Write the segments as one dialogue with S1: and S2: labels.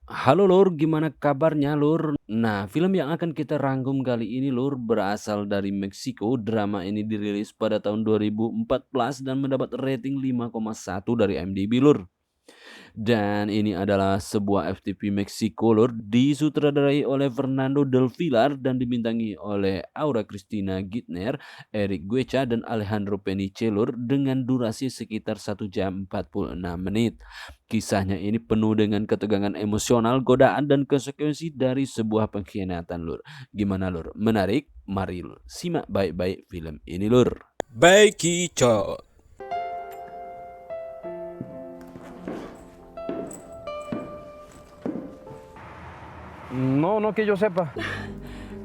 S1: Halo Lur, gimana kabarnya Lur? Nah, film yang akan kita rangkum kali ini Lur berasal dari Meksiko. Drama ini dirilis pada tahun 2014 dan mendapat rating 5,1 dari IMDb Lur. Dan ini adalah sebuah FTV Meksiko Lur, disutradarai oleh Fernando Del Villar dan dibintangi oleh Aura Cristina Gitner, Eric Guecha, dan Alejandro Peniche Lur dengan durasi sekitar 1 jam 46 menit. Kisahnya ini penuh dengan ketegangan emosional, godaan, dan konsekuensi dari sebuah pengkhianatan Lur. Gimana Lur? Menarik? Mari Lur, simak baik-baik film ini Lur.
S2: Baik, Kicot.
S3: No, no que yo sepa.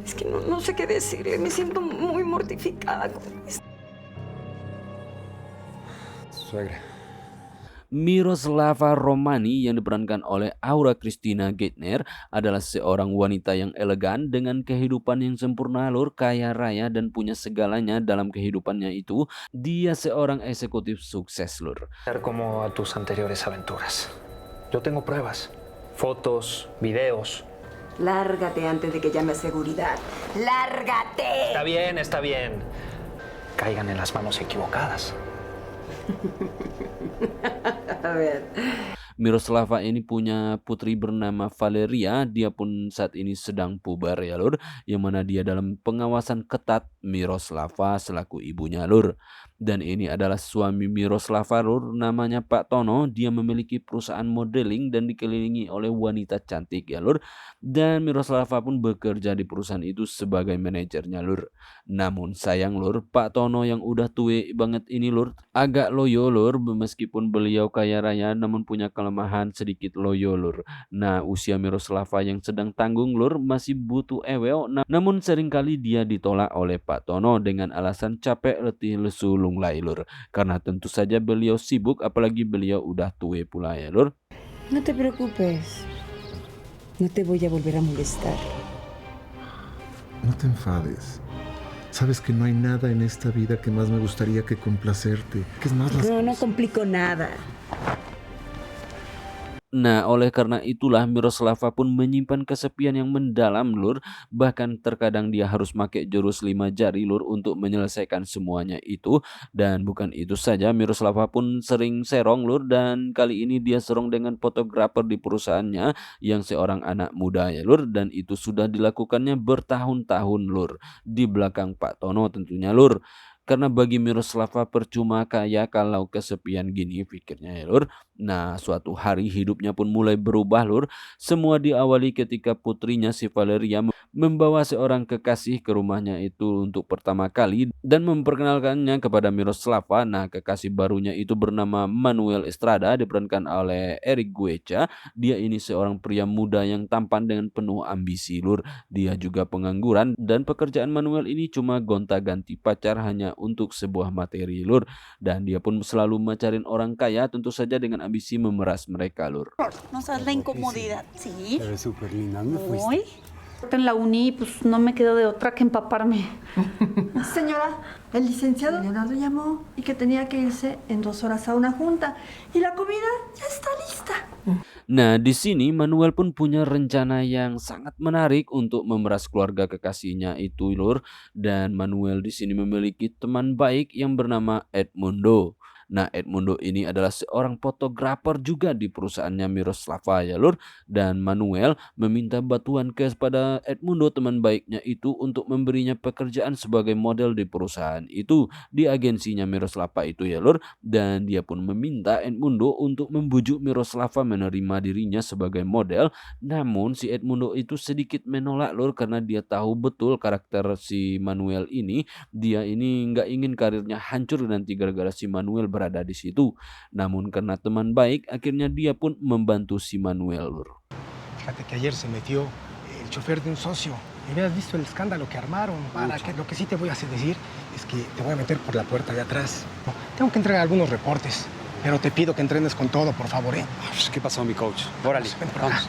S4: Es que no sé qué decirle, me siento muy mortificada con esto.
S3: Suegra.
S1: Miroslava Romani yang diperankan oleh Aura Cristina Gitner adalah seorang wanita yang elegan dengan kehidupan yang sempurna Lur, kaya raya dan punya segalanya dalam kehidupannya itu. Dia seorang eksekutif sukses Lur.
S5: Como a tus anteriores aventuras. Yo tengo pruebas, fotos, videos.
S4: Lárgate antes de que llame a seguridad. ¡Lárgate!
S5: Está bien. Caigan en las manos equivocadas.
S4: A ver.
S1: Miroslava ini punya putri bernama Valeria. Dia pun saat ini sedang puber ya Lur, yang mana dia dalam pengawasan ketat Miroslava selaku ibunya Lur. Dan ini adalah suami Miroslava Lur, namanya Pak Tono. Dia memiliki perusahaan modeling dan dikelilingi oleh wanita cantik ya Lur. Dan Miroslava pun bekerja di perusahaan itu sebagai manajernya Lur. Namun sayang Lur, Pak Tono yang udah tua banget ini Lur, agak loyo Lur, meskipun beliau kaya raya namun punya kelemahan sedikit loyo Lur. Nah, usia Miroslava yang sedang tanggung Lur masih butuh ewel, namun seringkali dia ditolak oleh Pak Tono dengan alasan capek, letih, lesu, lunglai Lur. Karena tentu saja beliau sibuk, apalagi beliau udah tua pula ya Lur.
S6: No te preocupes, no te voy a volver a molestar.
S7: No te enfades. Sabes que no hay nada en esta vida que más me gustaría que complacerte. Que es más las
S6: No complico nada.
S1: Nah, oleh karena itulah Miroslava pun menyimpan kesepian yang mendalam Lur. Bahkan terkadang dia harus pakai jurus 5 jari Lur untuk menyelesaikan semuanya itu. Dan bukan itu saja, Miroslava pun sering serong Lur, dan kali ini dia serong dengan fotografer di perusahaannya yang seorang anak muda ya Lur, dan itu sudah dilakukannya bertahun-tahun Lur, di belakang Pak Tono tentunya Lur. Karena bagi Miroslava percuma kaya kalau kesepian gini, pikirnya ya Lur. Nah, suatu hari hidupnya pun mulai berubah Lur. Semua diawali ketika putrinya si Valeria membawa seorang kekasih ke rumahnya itu untuk pertama kali dan memperkenalkannya kepada Miroslava. Nah, kekasih barunya itu bernama Manuel Estrada, diperankan oleh Eric Guecha. Dia ini seorang pria muda yang tampan dengan penuh ambisi Lur. Dia juga pengangguran dan pekerjaan Manuel ini cuma gonta-ganti pacar hanya untuk sebuah materi Lur. Dan dia pun selalu mencari orang kaya, tentu saja dengan ambisi memeras mereka Lur.
S8: ¿No sabes la incomodidad? Sí.
S9: Te ves súper linda. ¿Dónde fuiste?
S8: Hoy en la uni, pues no me quedó de otra que empaparme.
S10: Señora, el licenciado Leonardo llamó y que tenía que irse en 2 horas a una junta. Y la comida ya está lista.
S1: Nah, di sini Manuel pun punya rencana yang sangat menarik untuk memeras keluarga kekasihnya itu Lur. Dan Manuel di sini memiliki teman baik yang bernama Edmundo. Nah, Edmundo ini adalah seorang fotografer juga di perusahaannya Miroslava ya Lur. Dan Manuel meminta bantuan kepada Edmundo, teman baiknya itu, untuk memberinya pekerjaan sebagai model di perusahaan itu, di agensinya Miroslava itu ya Lur. Dan dia pun meminta Edmundo untuk membujuk Miroslava menerima dirinya sebagai model. Namun si Edmundo itu sedikit menolak Lur, karena dia tahu betul karakter si Manuel ini. Dia ini nggak ingin karirnya hancur nanti gara-gara si Manuel berada di situ. Namun karena teman baik, akhirnya dia pun membantu si Manuel Lur.
S9: Fíjate que ayer se metió el chofer de un socio. Y hubieras visto el escándalo que armaron. Lo que sí te voy a hacer decir es que te voy a meter por la puerta de atrás. No, tengo que entregar algunos reportes, pero te pido que entrenes con todo, por favor, ¿eh?
S3: ¿Qué pasó, mi coach? Órale,
S9: Ven por acá.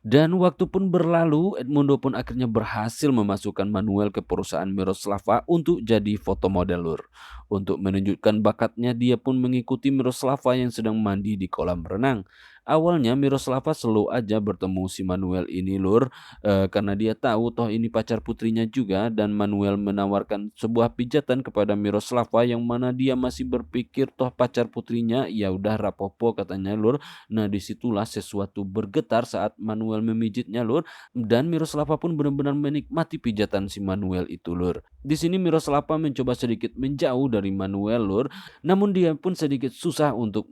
S1: Dan waktu pun berlalu, Edmundo pun akhirnya berhasil memasukkan Manuel ke perusahaan Miroslava untuk jadi fotomodel Lur. Untuk menunjukkan bakatnya, dia pun mengikuti Miroslava yang sedang mandi di kolam renang. Awalnya Miroslava selalu aja bertemu si Manuel ini lur, karena dia tahu toh ini pacar putrinya juga, dan Manuel menawarkan sebuah pijatan kepada Miroslava yang mana dia masih berpikir toh pacar putrinya, ya udah rapopo katanya lur. Nah disitulah sesuatu bergetar saat Manuel memijitnya lur, dan Miroslava pun benar-benar menikmati pijatan si Manuel itu lur. Di sini Miroslava mencoba sedikit menjauh dari Manuel lur, namun dia pun sedikit susah untuk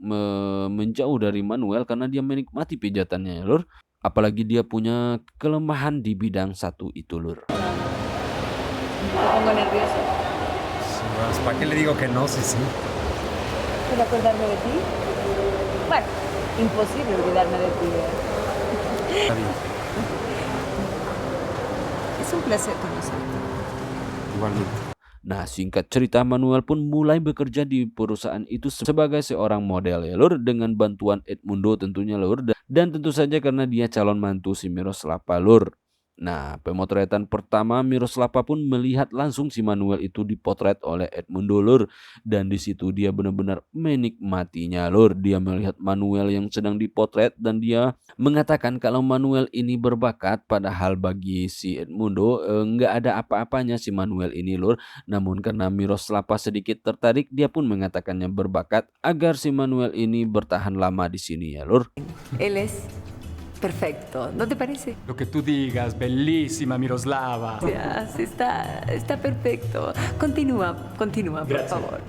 S1: menjauh dari Manuel karena dia menikmati pijatannya ya lur. Apalagi dia punya kelemahan di bidang satu itu lur.
S4: Pongo nervioso.
S3: ¿Para qué le digo que no? Sí, sí.
S4: ¿Puedo acordarme de ti? Bueno, imposible olvidarme de ti.
S3: Está bien.
S4: Es un placer conocerte.
S3: Igualmente.
S1: Nah singkat cerita Manuel pun mulai bekerja di perusahaan itu sebagai seorang model ya lur, dengan bantuan Edmundo tentunya lur, dan tentu saja karena dia calon mantu si Miroslava lur. Nah pemotretan pertama Miroslava pun melihat langsung si Manuel itu dipotret oleh Edmundo lur, dan di situ dia benar-benar menikmatinya lur. Dia melihat Manuel yang sedang dipotret dan dia mengatakan kalau Manuel ini berbakat, padahal bagi si Edmundo nggak ada apa-apanya si Manuel ini lur. Namun karena Miroslava sedikit tertarik, dia pun mengatakannya berbakat agar si Manuel ini bertahan lama di sini ya lur.
S4: Él es perfecto, ¿no te parece?
S2: Lo que tú digas, bellísima Miroslava.
S4: Ya, sí, está perfecto. Continúa, por favor.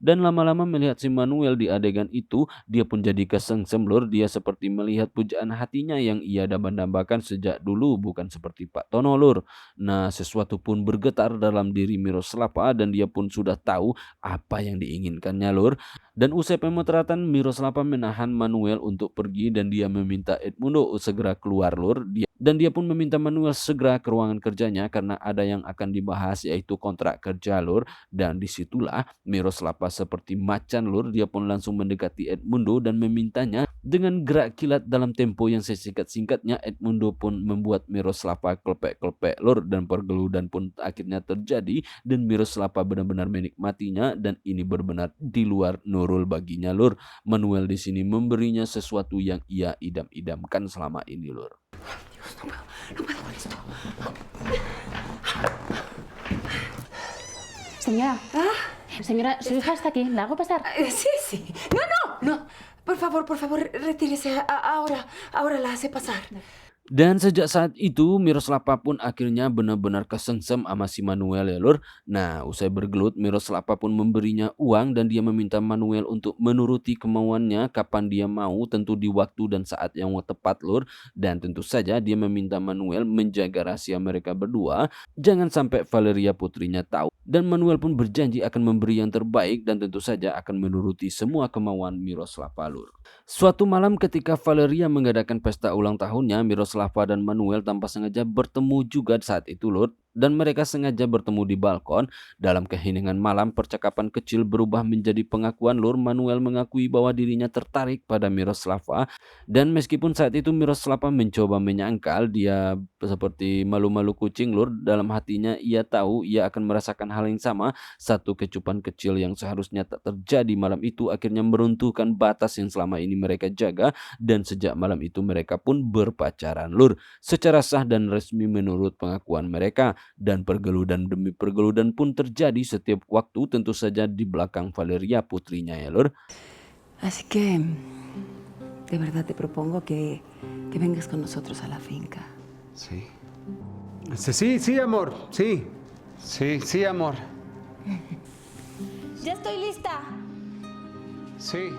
S1: Dan lama-lama melihat si Manuel di adegan itu, dia pun jadi kesengsem lur. Dia seperti melihat pujaan hatinya yang ia dambakan sejak dulu, bukan seperti Pak Tono lur. Nah sesuatu pun bergetar dalam diri Miroslava dan dia pun sudah tahu apa yang diinginkannya lur. Dan usai pemotretan Miroslava menahan Manuel untuk pergi dan dia meminta Edmundo segera keluar lur. Dan dia pun meminta Manuel segera ke ruangan kerjanya karena ada yang akan dibahas yaitu kontrak kerja lur. Dan disitulah Miroslava seperti macan lur, dia pun langsung mendekati Edmundo dan memintanya. Dengan gerak kilat dalam tempo yang sesingkat-singkatnya, Edmundo pun membuat Miroslava klepek-klepek lur, dan pergeludan pun akhirnya terjadi dan Miroslava benar-benar menikmatinya, dan ini benar-benar di luar nurul baginya lur. Manuel di sini memberinya sesuatu yang ia idam-idamkan selama ini lur.
S4: No puedo con esto.
S8: Señora. Señora, su hija está aquí. ¿La hago pasar?
S4: Sí. No. Por favor, retírese. Ahora la hace pasar.
S1: Dan sejak saat itu Miroslava pun akhirnya benar-benar kesengsem sama si Manuel ya lur. Nah usai bergelut Miroslava pun memberinya uang dan dia meminta Manuel untuk menuruti kemauannya kapan dia mau, tentu di waktu dan saat yang tepat lur. Dan tentu saja dia meminta Manuel menjaga rahasia mereka berdua, jangan sampai Valeria putrinya tahu. Dan Manuel pun berjanji akan memberi yang terbaik dan tentu saja akan menuruti semua kemauan Miroslava lur. Suatu malam ketika Valeria mengadakan pesta ulang tahunnya, Miroslava dan Manuel tanpa sengaja bertemu juga saat itu lur. Dan mereka sengaja bertemu di balkon. Dalam keheningan malam percakapan kecil berubah menjadi pengakuan lur. Manuel mengakui bahwa dirinya tertarik pada Miroslava. Dan meskipun saat itu Miroslava mencoba menyangkal, dia seperti malu-malu kucing lur. Dalam hatinya ia tahu ia akan merasakan hal yang sama. Satu kecupan kecil yang seharusnya tak terjadi malam itu akhirnya meruntuhkan batas yang selama ini mereka jaga. Dan sejak malam itu mereka pun berpacaran lur, secara sah dan resmi menurut pengakuan mereka. Dan pergeludan demi pergeludan pun terjadi setiap waktu, tentu saja di belakang Valeria putrinya ya lur.
S4: Así que, de verdad te propongo que vengas con nosotros a la finca.
S3: Sí. Sí, amor. Sí. Sí, amor.
S8: Ya estoy lista.
S3: Sí.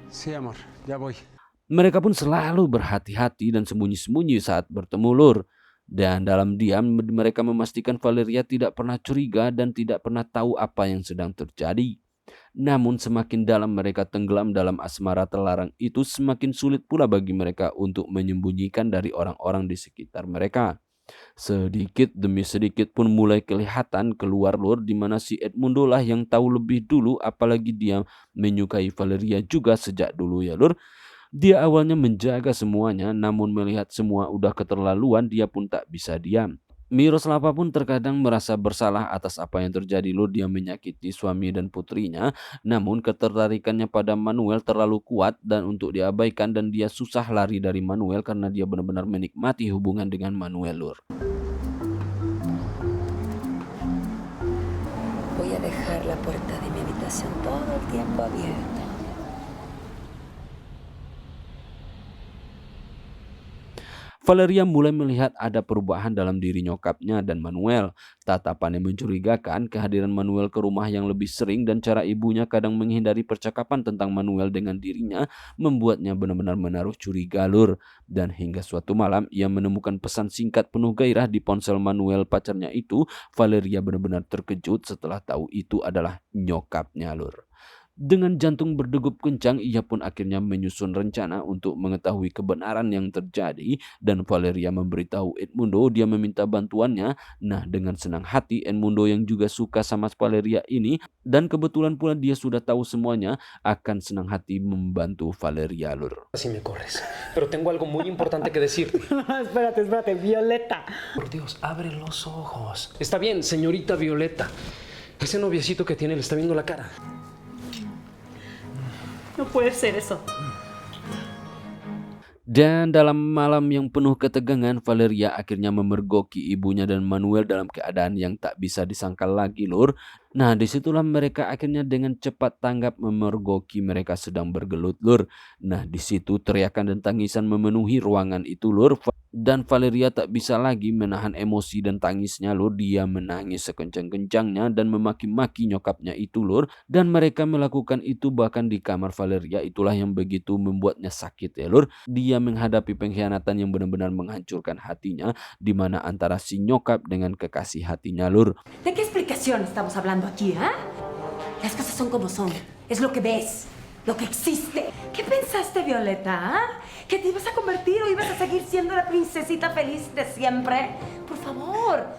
S3: Sí, amor. Ya voy.
S1: Mereka pun selalu berhati-hati dan sembunyi-sembunyi saat bertemu lur. Dan dalam diam mereka memastikan Valeria tidak pernah curiga dan tidak pernah tahu apa yang sedang terjadi. Namun semakin dalam mereka tenggelam dalam asmara terlarang itu, semakin sulit pula bagi mereka untuk menyembunyikan dari orang-orang di sekitar mereka. Sedikit demi sedikit pun mulai kelihatan keluar lur, di mana si Edmundo lah yang tahu lebih dulu, apalagi dia menyukai Valeria juga sejak dulu ya lur. Dia awalnya menjaga semuanya, namun melihat semua udah keterlaluan, dia pun tak bisa diam. Miroslava pun terkadang merasa bersalah atas apa yang terjadi lur. Dia menyakiti suami dan putrinya, namun ketertarikannya pada Manuel terlalu kuat dan untuk diabaikan, dan dia susah lari dari Manuel karena dia benar-benar menikmati hubungan dengan Manuel lur.
S4: Voy a dejar la puerta de mi habitación todo el tiempo abierta.
S1: Valeria mulai melihat ada perubahan dalam diri nyokapnya dan Manuel. Tatapannya mencurigakan, kehadiran Manuel ke rumah yang lebih sering dan cara ibunya kadang menghindari percakapan tentang Manuel dengan dirinya membuatnya benar-benar menaruh curiga lur. Dan hingga suatu malam ia menemukan pesan singkat penuh gairah di ponsel Manuel pacarnya itu. Valeria benar-benar terkejut setelah tahu itu adalah nyokapnya lur. Dengan jantung berdegup kencang, ia pun akhirnya menyusun rencana untuk mengetahui kebenaran yang terjadi, dan Valeria memberitahu Edmundo dia meminta bantuannya. Nah, dengan senang hati Edmundo yang juga suka sama Valeria ini, dan kebetulan pula dia sudah tahu semuanya, akan senang hati membantu Valeria lur.
S5: Si me corres, pero tengo algo muy importante que decirte.
S9: Espérate, Violeta.
S5: Por Dios, abre los ojos. Está bien, señorita Violeta. Ese noviecito que tiene le está viendo la cara.
S8: No puede ser eso.
S1: Dan dalam malam yang penuh ketegangan, Valeria akhirnya memergoki ibunya dan Manuel dalam keadaan yang tak bisa disangkal lagi lur. Nah, disitulah mereka akhirnya dengan cepat tanggap memergoki mereka sedang bergelut lur. Nah, disitu teriakan dan tangisan memenuhi ruangan itu lur. Dan Valeria tak bisa lagi menahan emosi dan tangisnya lur. Dia menangis sekencang-kencangnya dan memaki-maki nyokapnya itu lur. Dan mereka melakukan itu bahkan di kamar Valeria. Itulah yang begitu membuatnya sakit ya lur. Dia menghadapi pengkhianatan yang benar-benar menghancurkan hatinya, di mana antara si nyokap dengan kekasih hatinya lur.
S4: ¿De qué explicación estamos hablando aquí, ah? Las cosas son como son. Es lo que ves, lo que existe.
S8: ¿Qué pensaste, Violeta? ¿Ah? ¿Que te ibas a convertir o ibas a seguir siendo la princesita feliz de siempre? Por favor.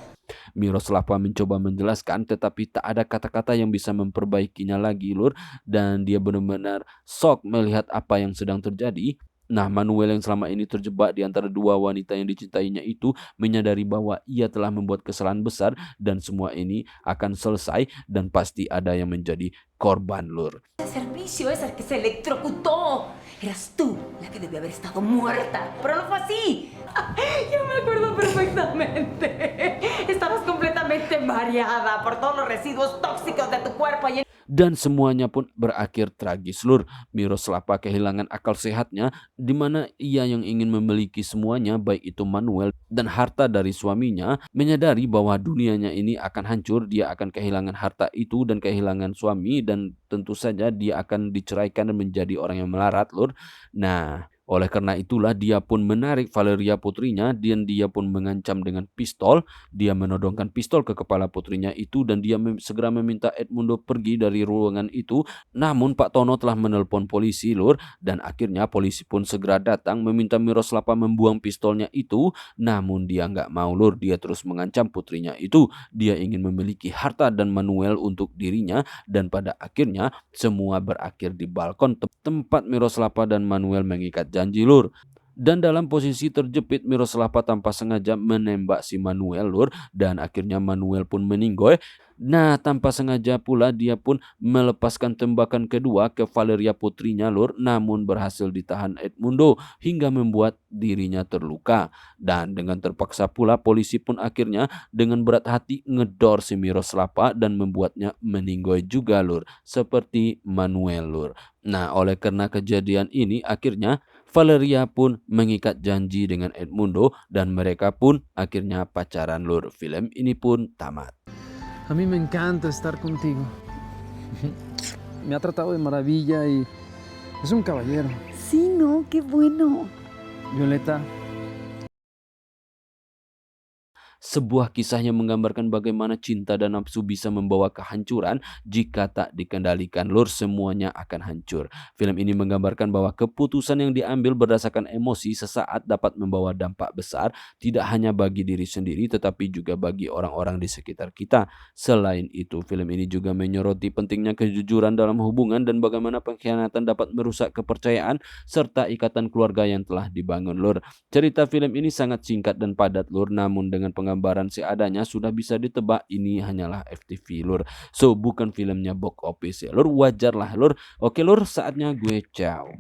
S1: Miroslava mencoba menjelaskan, tetapi tak ada kata-kata yang bisa memperbaikinya lagi lur. Dan dia benar-benar shock melihat apa yang sedang terjadi. Nah, Manuel yang selama ini terjebak di antara dua wanita yang dicintainya itu menyadari bahwa ia telah membuat kesalahan besar dan semua ini akan selesai dan pasti ada yang menjadi korban lur.
S8: El servicio es el que se electrocutó. Eras tú la que debió haber estado muerta, pero no fue así. Yo me acuerdo perfectamente. Estabas completamente mareada por todos los residuos tóxicos de tu cuerpo.
S1: Dan semuanya pun berakhir tragis lur. Miroslava kehilangan akal sehatnya, di mana ia yang ingin memiliki semuanya, baik itu Manuel dan harta dari suaminya. Menyadari bahwa dunianya ini akan hancur, dia akan kehilangan harta itu dan kehilangan suami, dan tentu saja dia akan diceraikan dan menjadi orang yang melarat lur. Nah, oleh karena itulah dia pun menarik Valeria putrinya dan dia pun mengancam dengan pistol. Dia menodongkan pistol ke kepala putrinya itu dan dia segera meminta Edmundo pergi dari ruangan itu. Namun Pak Tono telah menelpon polisi lur, dan akhirnya polisi pun segera datang meminta Miroslava membuang pistolnya itu. Namun dia nggak mau lur, dia terus mengancam putrinya itu. Dia ingin memiliki harta dan Manuel untuk dirinya, dan pada akhirnya semua berakhir di balkon tempat Miroslava dan Manuel mengikat janji lur. Dan dalam posisi terjepit, Miroslava tanpa sengaja menembak si Manuel lur, dan akhirnya Manuel pun meninggoy. Nah, tanpa sengaja pula dia pun melepaskan tembakan kedua ke Valeria putrinya lur, namun berhasil ditahan Edmundo hingga membuat dirinya terluka. Dan dengan terpaksa pula polisi pun akhirnya dengan berat hati ngedor si Miroslava dan membuatnya meninggoy juga lur, seperti Manuel lur. Nah, oleh karena kejadian ini akhirnya Valeria pun mengikat janji dengan Edmundo dan mereka pun akhirnya pacaran lur. Film ini pun tamat.
S11: A mí me encanta estar contigo. Me ha tratado de maravilla y es un caballero.
S6: Sí, no, qué bueno.
S11: Violeta,
S1: Sebuah kisah yang menggambarkan bagaimana cinta dan nafsu bisa membawa kehancuran. Jika tak dikendalikan lur, semuanya akan hancur. Film ini menggambarkan bahwa keputusan yang diambil berdasarkan emosi sesaat dapat membawa dampak besar, tidak hanya bagi diri sendiri tetapi juga bagi orang-orang di sekitar kita. Selain itu, film ini juga menyoroti pentingnya kejujuran dalam hubungan dan bagaimana pengkhianatan dapat merusak kepercayaan serta ikatan keluarga yang telah dibangun lur. Cerita film ini sangat singkat dan padat lur, namun dengan penggambaran gambaran seadanya sudah bisa ditebak ini hanyalah FTV lur. So bukan filmnya box office ya lur, wajar lah lur. Oke lur, saatnya gue ciao.